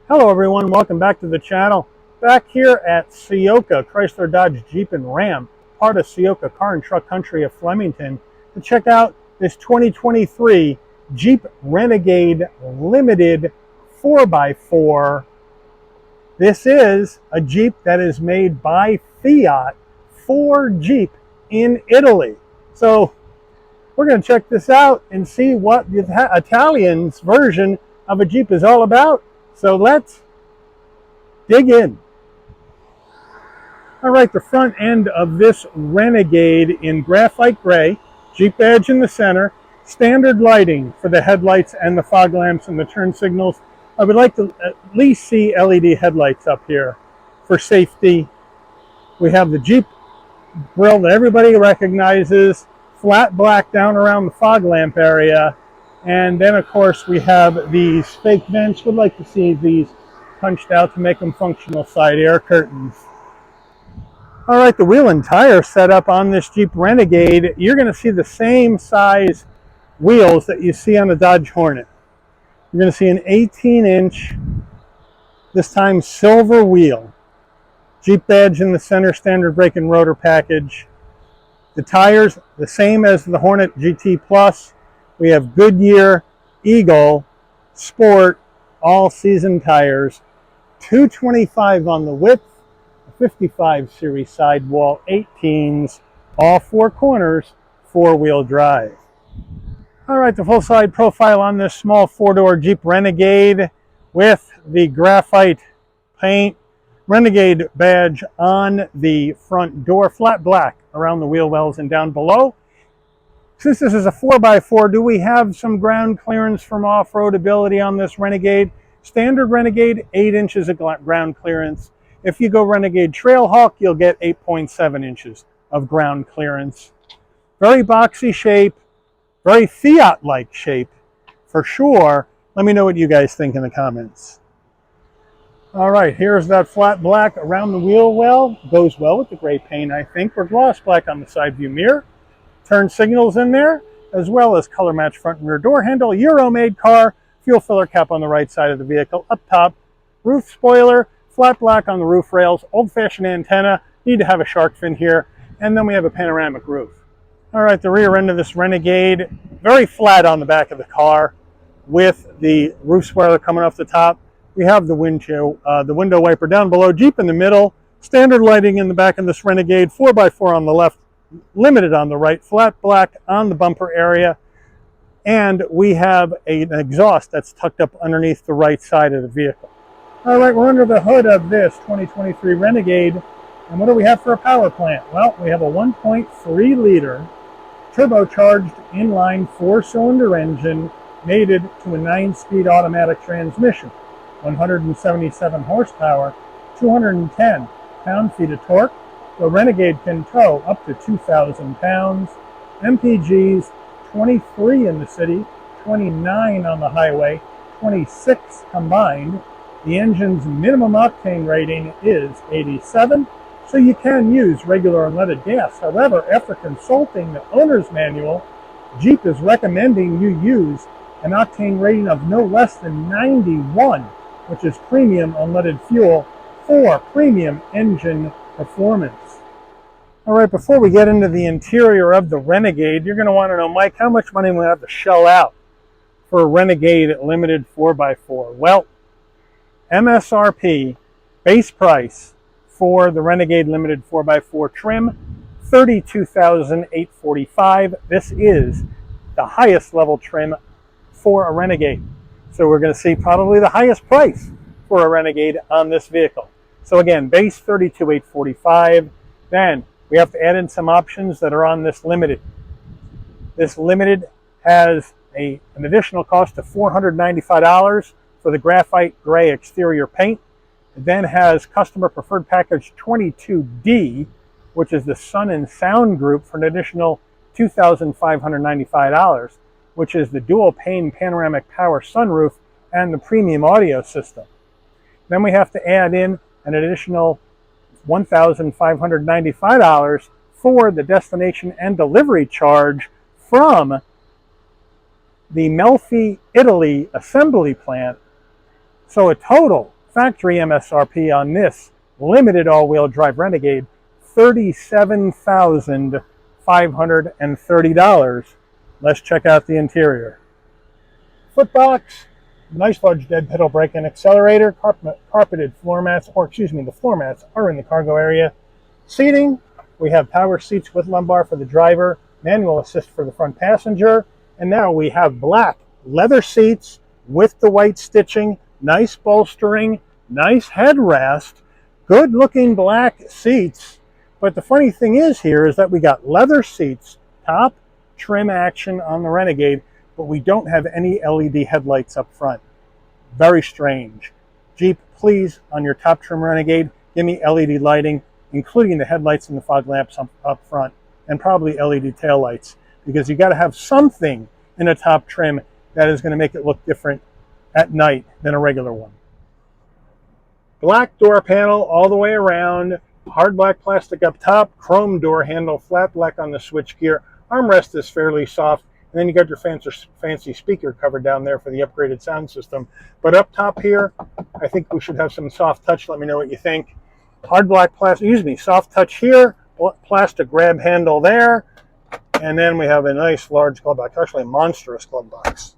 Hello everyone, welcome back to the channel. Back here at Ciocca, Chrysler, Dodge, Jeep, and Ram, part of Ciocca Car and Truck Country of Flemington, to check out this 2023 Jeep Renegade Limited 4x4. This is a Jeep that is made by Fiat for Jeep in Italy. So we're going to check this out and see what the Italian's version of a Jeep is all about. So let's dig in. All right, the front end of this Renegade in graphite gray, Jeep badge in the center, standard lighting for the headlights and the fog lamps and the turn signals. I would like to at least see LED headlights up here for safety. We have the Jeep grille that everybody recognizes, flat black down around the fog lamp area. And then, of course, we have these fake vents. Would like to see these punched out to make them functional side air curtains. All right, the wheel and tire setup on this Jeep Renegade, you're going to see the same size wheels that you see on the Dodge Hornet. You're going to see an 18-inch, this time silver wheel. Jeep badge in the center, standard brake and rotor package. The tires, the same as the Hornet GT Plus. We have Goodyear, Eagle, Sport, all-season tires, 225 on the width, 55 series sidewall, 18s, all four corners, four-wheel drive. All right, the full side profile on this small four-door Jeep Renegade with the graphite paint, Renegade badge on the front door, flat black around the wheel wells and down below. Since this is a 4x4, do we have some ground clearance from off-road ability on this Renegade? Standard Renegade, 8 inches of ground clearance. If you go Renegade Trailhawk, you'll get 8.7 inches of ground clearance. Very boxy shape, very Fiat-like shape, for sure. Let me know what you guys think in the comments. All right, here's that flat black around the wheel well. Goes well with the gray paint, I think. Or gloss black on the side view mirror. Turn signals in there, as well as color match front and rear door handle, Euro-made car, fuel filler cap on the right side of the vehicle, up top, roof spoiler, flat black on the roof rails, old-fashioned antenna, need to have a shark fin here, and then we have a panoramic roof. All right, the rear end of this Renegade, very flat on the back of the car, with the roof spoiler coming off the top. We have the window wiper down below, Jeep in the middle, standard lighting in the back of this Renegade, 4x4 on the left, Limited on the right, flat black on the bumper area, and we have an exhaust that's tucked up underneath the right side of the vehicle. All right, we're under the hood of this 2023 Renegade, and what do we have for a power plant? Well, we have a 1.3 liter turbocharged inline 4-cylinder engine mated to a 9-speed automatic transmission, 177 horsepower, 210 pound-feet of torque. The Renegade can tow up to 2,000 pounds. MPGs, 23 in the city, 29 on the highway, 26 combined. The engine's minimum octane rating is 87, so you can use regular unleaded gas. However, after consulting the owner's manual, Jeep is recommending you use an octane rating of no less than 91, which is premium unleaded fuel for premium engine performance. All right, before we get into the interior of the Renegade, you're going to want to know, Mike, how much money we have to shell out for a Renegade Limited 4x4? Well, MSRP base price for the Renegade Limited 4x4 trim, $32,845. This is the highest level trim for a Renegade. So we're going to see probably the highest price for a Renegade on this vehicle. So again, base $32,845. Then we have to add in some options that are on this Limited. This Limited has an additional cost of $495 for the graphite gray exterior paint. It then has customer preferred package 22D, which is the sun and sound group, for an additional $2,595, which is the dual pane panoramic power sunroof and the premium audio system. Then we have to add in an additional $1,595 for the destination and delivery charge from the Melfi, Italy assembly plant. So a total Factory MSRP on this limited all-wheel drive Renegade, $37,530. Let's check out the interior. Footbox, nice large dead pedal brake and accelerator, carpeted floor mats, or excuse me, the floor mats are in the cargo area. Seating, we have power seats with lumbar for the driver, manual assist for the front passenger, and now we have black leather seats with the white stitching, nice bolstering, nice headrest, good looking black seats. But the funny thing is here is that we got leather seats, top trim action on the Renegade, but we don't have any LED headlights up front. Very strange. Jeep, please, on your top trim Renegade, give me LED lighting, including the headlights and the fog lamps up front, and probably LED taillights, because you got to have something in a top trim that is going to make it look different at night than a regular one. Black door panel all the way around, hard black plastic up top, chrome door handle, flat black on the switchgear. Armrest is fairly soft, and then you got your fancy speaker cover down there for the upgraded sound system. But up top here, I think we should have some soft touch. Let me know what you think. Hard black plastic, soft touch here, plastic grab handle there, and then we have a nice large glove box, actually a monstrous glove box.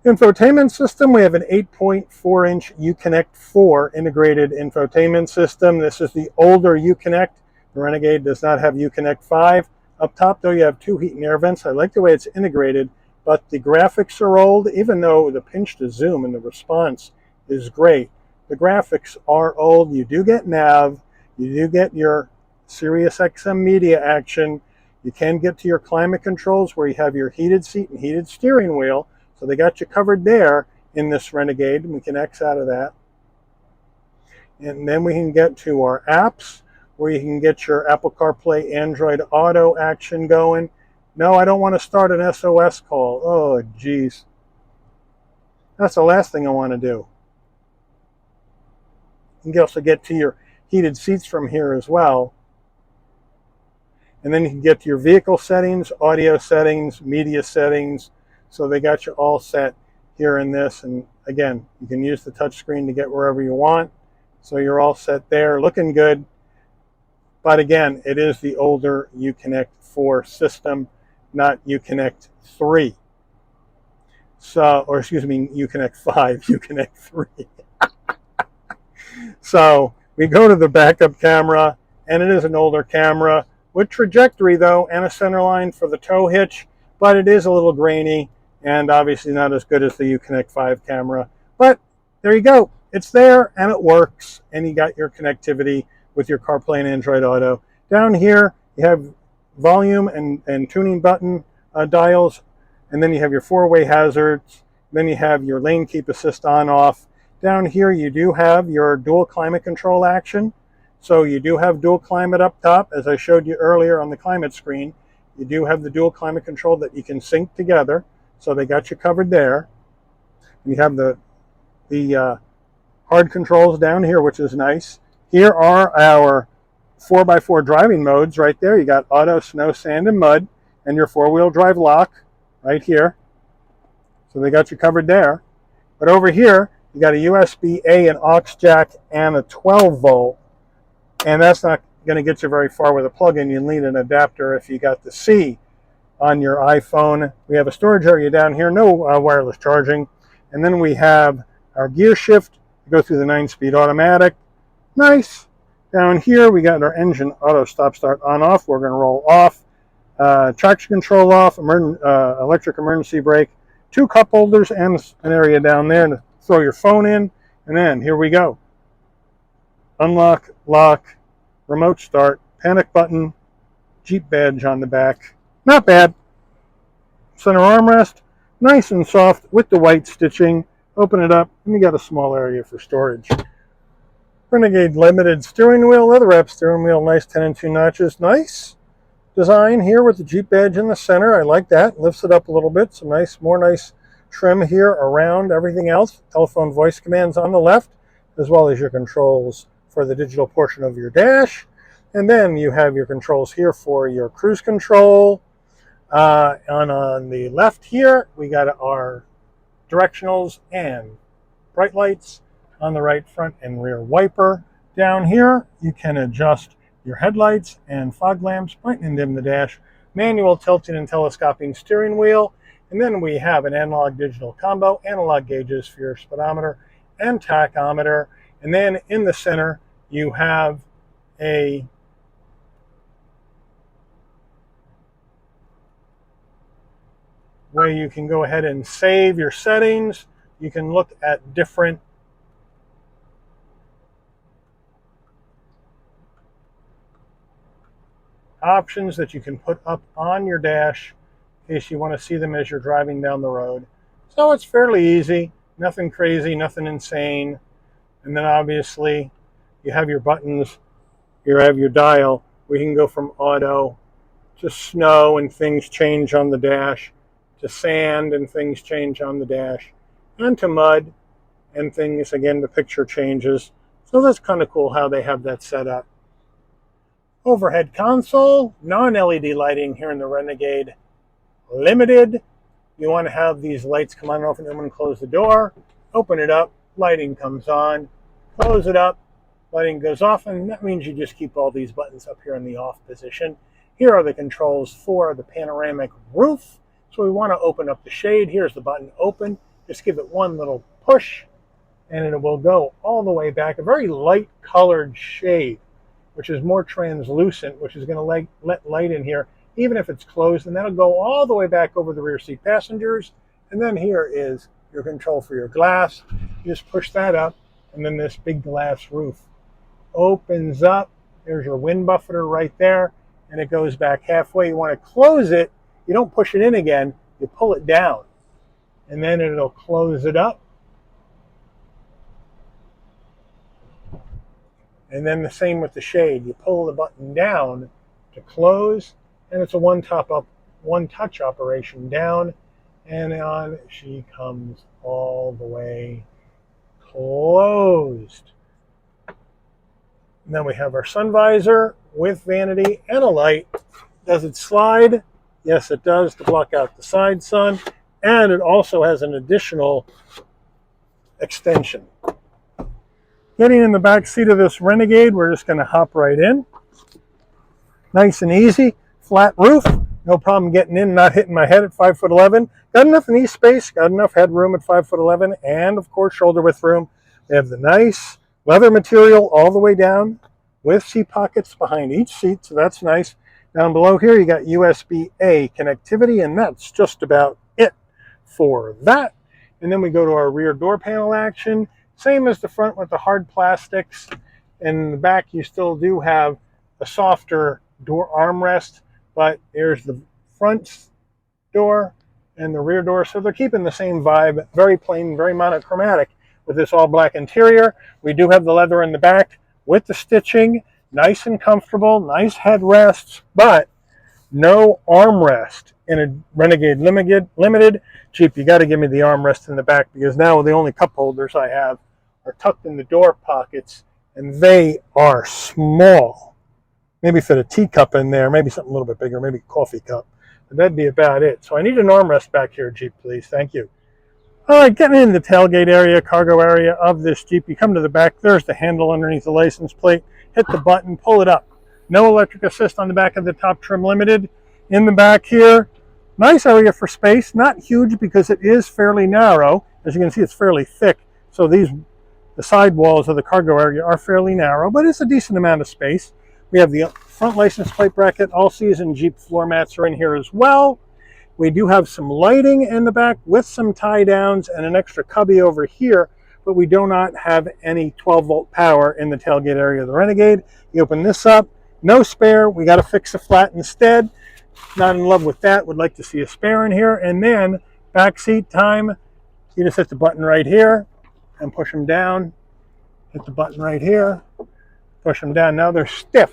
Infotainment system, we have an 8.4-inch Uconnect 4 integrated infotainment system. This is the older Uconnect. The Renegade does not have Uconnect 5. Up top, though, you have two heat and air vents. I like the way it's integrated, but the graphics are old, even though the pinch to zoom and the response is great. The graphics are old. You do get nav. You do get your Sirius XM media action. You can get to your climate controls where you have your heated seat and heated steering wheel. So they got you covered there in this Renegade. We can X out of that. And then we can get to our apps, where you can get your Apple CarPlay, Android Auto action going. No, I don't want to start an SOS call. Oh, geez. That's the last thing I want to do. You can also get to your heated seats from here as well. And then you can get to your vehicle settings, audio settings, media settings. So they got you all set here in this. And again, you can use the touchscreen to get wherever you want. So you're all set there, looking good. But again, it is the older Uconnect 4 system, not Uconnect 3. So, or excuse me, Uconnect 5, Uconnect 3. So we go to the backup camera, and it is an older camera with trajectory though, and a center line for the tow hitch, but it is a little grainy and obviously not as good as the Uconnect 5 camera. But there you go. It's there and it works, and you got your connectivity with your CarPlay and Android Auto. Down here, you have volume and tuning button dials, and then you have your four-way hazards, then you have your lane keep assist on off. Down here, you do have your dual climate control action. So you do have dual climate up top, as I showed you earlier on the climate screen. You do have the dual climate control that you can sync together, so they got you covered there. You have the hard controls down here, which is nice. Here are our 4x4 driving modes right there. You got auto, snow, sand, and mud, and your four-wheel drive lock right here. So they got you covered there. But over here, you got a USB-A, an aux jack, and a 12-volt. And that's not going to get you very far with a plug-in. You need an adapter if you got the C on your iPhone. We have a storage area down here, no wireless charging. And then we have our gear shift to go through the 9-speed automatic. Nice. Down here, we got our engine auto stop start on off. We're going to roll off. Traction control off, electric emergency brake, two cup holders, and an area down there to throw your phone in. And then here we go. Unlock, lock, remote start, panic button, Jeep badge on the back. Not bad. Center armrest, nice and soft with the white stitching. Open it up, and you got a small area for storage. Renegade limited steering wheel, leather wrap steering wheel, nice 10 and 2 notches. Nice design here with the Jeep badge in the center. I like that. Lifts it up a little bit. Some nice, more nice trim here around everything else. Telephone voice commands on the left, as well as your controls for the digital portion of your dash. And then you have your controls here for your cruise control. And on the left here, we got our directionals and bright lights. on the right front and rear wiper. Down here, you can adjust your headlights and fog lamps, brighten and dim the dash, manual tilting and telescoping steering wheel, and then we have an analog digital combo, analog gauges for your speedometer and tachometer, and then in the center you have a way you can go ahead and save your settings. You can look at different options that you can put up on your dash in case you want to see them as you're driving down the road. So it's fairly easy, nothing crazy, nothing insane. And then obviously you have your buttons, you have your dial. We can go from auto to snow and things change on the dash, to sand and things change on the dash, and to mud and things, again, the picture changes. So that's kind of cool how they have that set up. Overhead console, non-LED lighting here in the Renegade Limited. You want to have these lights come on and off, and then close the door, open it up, lighting comes on, close it up, lighting goes off, and that means you just keep all these buttons up here in the off position. Here are the controls for the panoramic roof. So we want to open up the shade. Here's the button open. Just give it one little push, and it will go all the way back. A very light colored shade, which is more translucent, which is going to let light in here, even if it's closed, and that'll go all the way back over the rear seat passengers. And then here is your control for your glass. You just push that up, and then this big glass roof opens up. There's your wind buffeter right there, and it goes back halfway. You want to close it. You don't push it in again. You pull it down, and then it'll close it up. And then the same with the shade. You pull the button down to close, and it's a one touch operation down, and on she comes all the way closed. And then we have our sun visor with vanity and a light. Does it slide? Yes, it does, to block out the side sun, and it also has an additional extension. Getting in the back seat of this Renegade, we're just going to hop right in. Nice and easy. Flat roof. No problem getting in, not hitting my head at 5'11". Got enough knee space, got enough headroom at 5'11", and of course shoulder width room. They have the nice leather material all the way down with seat pockets behind each seat, so that's nice. Down below here you got USB-A connectivity, and that's just about it for that. And then we go to our rear door panel action. Same as the front with the hard plastics. In the back you still do have a softer door armrest, but there's the front door and the rear door, so they're keeping the same vibe. Very plain, very monochromatic with this all black interior. We do have the leather in the back with the stitching, nice and comfortable, nice headrests, but no armrest in a Renegade Limited. Jeep, you got to give me the armrest in the back, because now the only cup holders I have are tucked in the door pockets, and they are small. Maybe fit a teacup in there, maybe something a little bit bigger, maybe a coffee cup. But that'd be about it. So I need an armrest back here, Jeep, please. Thank you. All right, getting in the tailgate area, cargo area of this Jeep, you come to the back. There's the handle underneath the license plate. Hit the button, pull it up. No electric assist on the back of the top trim Limited. In the back here, nice area for space. Not huge because it is fairly narrow. As you can see, it's fairly thick. So the side walls of the cargo area are fairly narrow, but it's a decent amount of space. We have the front license plate bracket. All season Jeep floor mats are in here as well. We do have some lighting in the back with some tie downs and an extra cubby over here, but we do not have any 12-volt power in the tailgate area of the Renegade. You open this up, no spare. We got to fix a flat instead. Not in love with that. Would like to see a spare in here. And then back seat time. You just hit the button right here and push them down. Hit the button right here, push them down. Now they're stiff.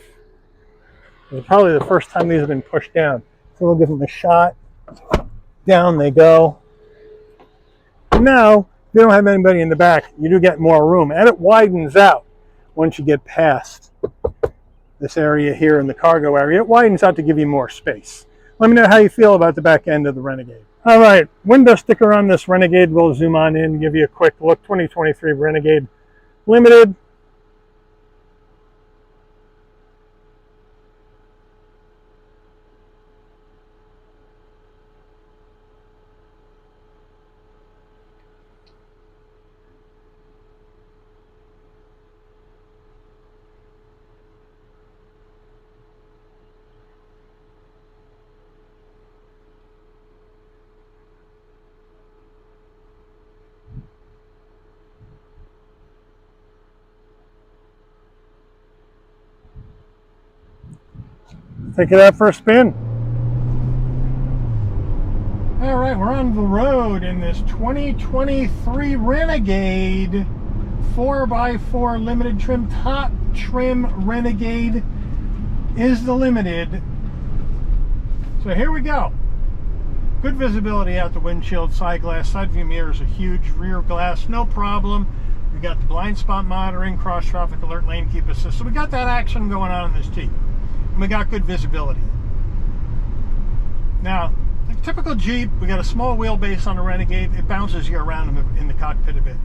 It's probably the first time these have been pushed down. So we'll give them a shot. Down they go. And now, if you don't have anybody in the back, you do get more room. And it widens out once you get past this area here in the cargo area. It widens out to give you more space. Let me know how you feel about the back end of the Renegade. All right, window sticker on this Renegade. We'll zoom on in and give you a quick look. 2023 Renegade Limited. Take it out for a spin. All right, we're on the road in this 2023 Renegade 4x4 limited trim. Top trim Renegade is the limited. So here we go. Good visibility out the windshield, side glass, side view mirrors, a huge rear glass, no problem. We got the blind spot monitoring, cross traffic alert, lane keep assist. So we got that action going on in this Jeep. And we got good visibility. Now, like typical Jeep, we got a small wheelbase on the Renegade. It bounces you around in the cockpit a bit.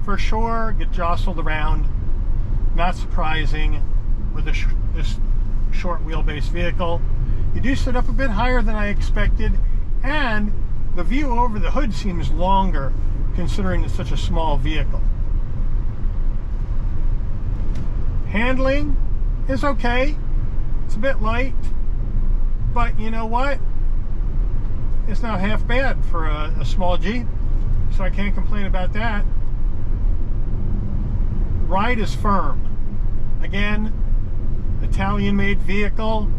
For sure, get jostled around. Not surprising with this short wheelbase vehicle. You do sit up a bit higher than I expected, and the view over the hood seems longer considering it's such a small vehicle. Handling is okay. It's a bit light, but you know what? It's not half bad for a small Jeep, so I can't complain about that. Ride is firm. Again, Italian-made vehicle.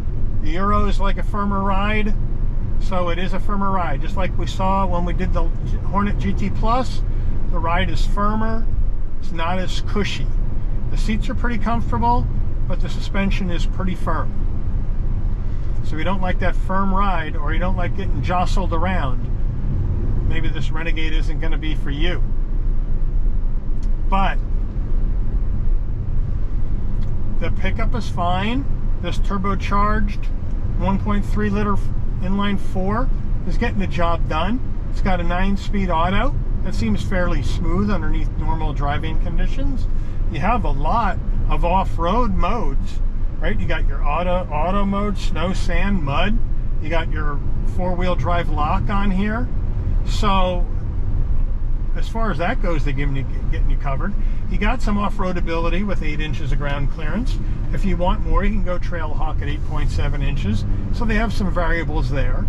The Euro is like a firmer ride, so it is a firmer ride. Just like we saw when we did the Hornet GT Plus, the ride is firmer. It's not as cushy. The seats are pretty comfortable, but the suspension is pretty firm. So if you don't like that firm ride, or you don't like getting jostled around, maybe this Renegade isn't going to be for you. But the pickup is fine. This turbocharged 1.3 liter inline 4 is getting the job done. It's got a 9-speed auto that seems fairly smooth underneath normal driving conditions. You have a lot of off-road modes, right? You got your auto mode, snow, sand, mud. You got your 4-wheel drive lock on here. So as far as that goes, they're getting you covered. You got some off-road ability with 8 inches of ground clearance. If you want more, you can go Trailhawk at 8.7 inches. So they have some variables there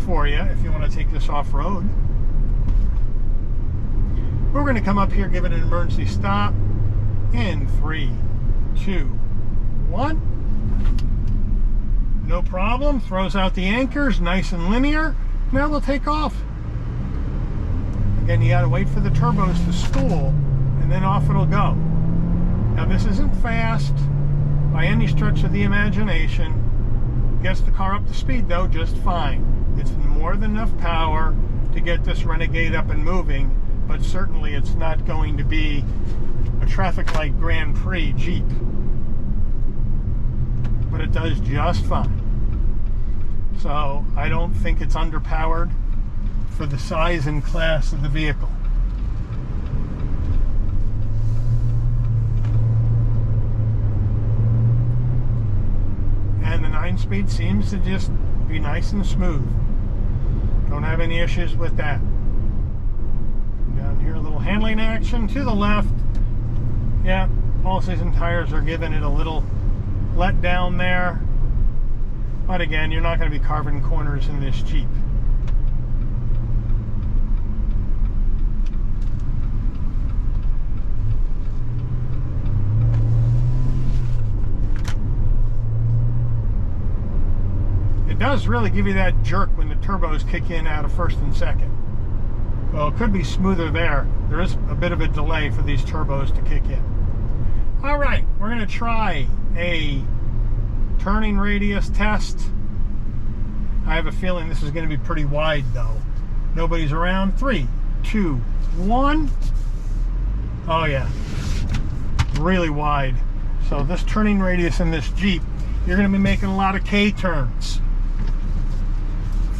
for you if you want to take this off-road. We're going to come up here, give it an emergency stop in 3, 2, 1. No problem. Throws out the anchors, nice and linear. Now we'll take off. Again, you got to wait for the turbos to spool, and then off it'll go. Now this isn't fast by any stretch of the imagination. Gets the car up to speed though just fine. It's more than enough power to get this Renegade up and moving, but certainly it's not going to be a traffic light Grand Prix Jeep. But it does just fine. So I don't think it's underpowered for the size and class of the vehicle. And the 9-speed seems to just be nice and smooth. Don't have any issues with that. Down here, a little handling action to the left. Yeah, all-season tires are giving it a little let down there. But again, you're not going to be carving corners in this Jeep. It does really give you that jerk when the turbos kick in out of first and second. Well, it could be smoother there. There is a bit of a delay for these turbos to kick in. All right, we're going to try a turning radius test. I have a feeling this is going to be pretty wide though. Nobody's around. 3, 2, 1. Oh yeah, really wide. So this turning radius in this Jeep, you're going to be making a lot of K-turns.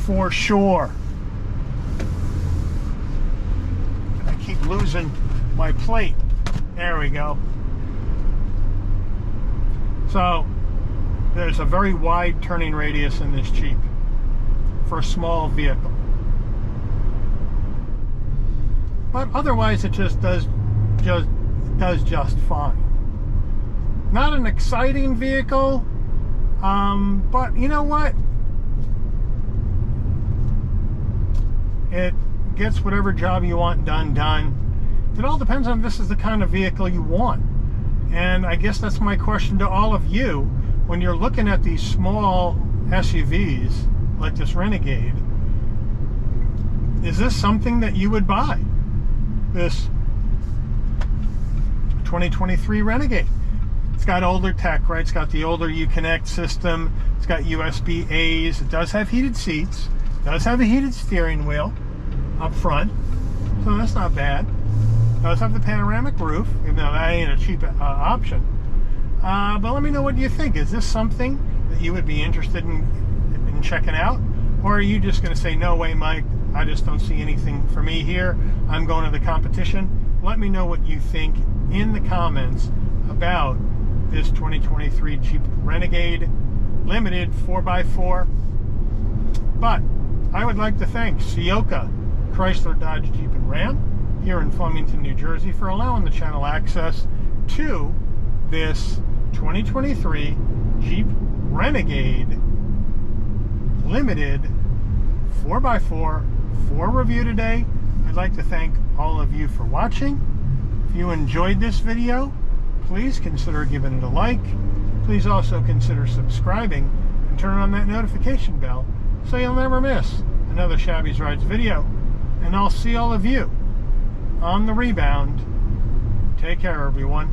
For sure. I keep losing my plate. There we go. So there's a very wide turning radius in this Jeep for a small vehicle. But otherwise it just does just fine. Not an exciting vehicle, but you know what? It gets whatever job you want done. It all depends on if this is the kind of vehicle you want. And I guess that's my question to all of you. When you're looking at these small SUVs like this Renegade, is this something that you would buy? This 2023 Renegade. It's got older tech, right? It's got the older Uconnect system. It's got USB A's. It does have heated seats. It does have a heated steering wheel up front, so that's not bad. It does have the panoramic roof, even though that ain't a cheap option. But let me know what you think. Is this something that you would be interested in checking out? Or are you just going to say, no way, Mike, I just don't see anything for me here. I'm going to the competition. Let me know what you think in the comments about this 2023 Jeep Renegade Limited 4x4. But I would like to thank Ciocca, Chrysler, Dodge, Jeep, and Ram here in Flemington, New Jersey for allowing the channel access to this 2023 Jeep Renegade Limited 4x4 for review today. I'd like to thank all of you for watching. If you enjoyed this video, please consider giving it a like. Please also consider subscribing and turn on that notification bell so you'll never miss another Shabby's Rides video. And I'll see all of you on the rebound. Take care, everyone.